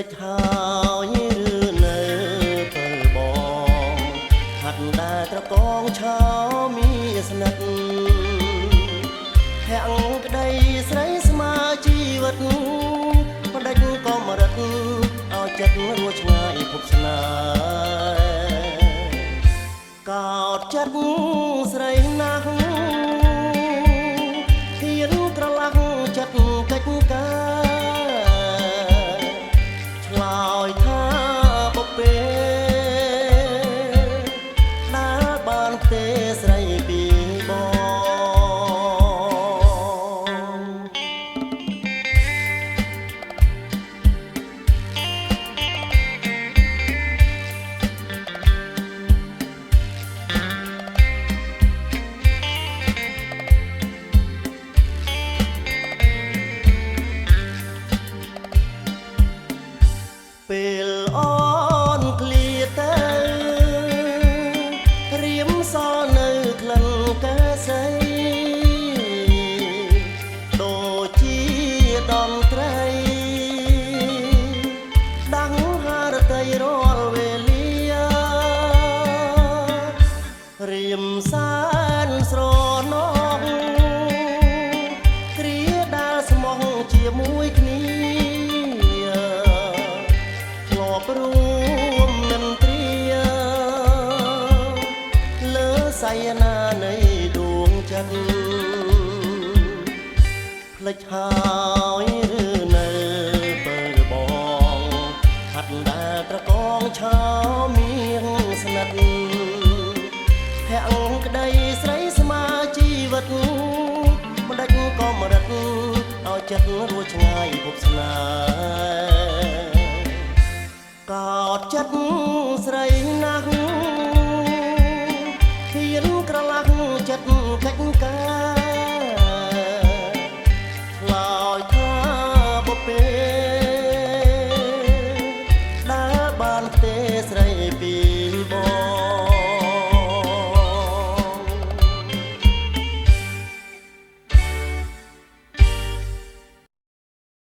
ភ្លេចហើយឬនៅទៅបងហាត់ដែលត្រកងឆោមានស្និទ្ធហាក់ក្តីស្រីស្មើជីវិតផ្ដេចក៏មរិតឲ្យចិត្តរួចឆ្ងាយភពស្នេហ៍កោតចិត្តស្រីណាស់ហ៊ានក្រឡាស់ចិត្តកិច្ចការឆ្លើយថាបពេដែលបានទេស្រីពីបងពេលអូនឃ្លាទៅរៀមសល់នៅក្លិនកាសីដូចជាដំត្រីដាំងហារតីរាល់វេលារៀមសានស្រណងគ្រាដែលស្មោះជាមួយគ្នារួមនឹងទ្រាលើសៃណានៃដួងចិត្តភ្លេចហើយឬនៅបើបងហាត់ដែលត្រកងឆោមានស្និទ្ធហាក់ក្តីស្រីស្មើជីវិតមិនដេចក៏មរិតឲ្យចិត្តរួចឆ្ងាយភពស្នេហ៍កោតចិត្តស្រីណាស់ហ៊ានក្រឡាស់ចិត្តកិច្ចការឆ្លើយថាបពេដែលបានទេស្រី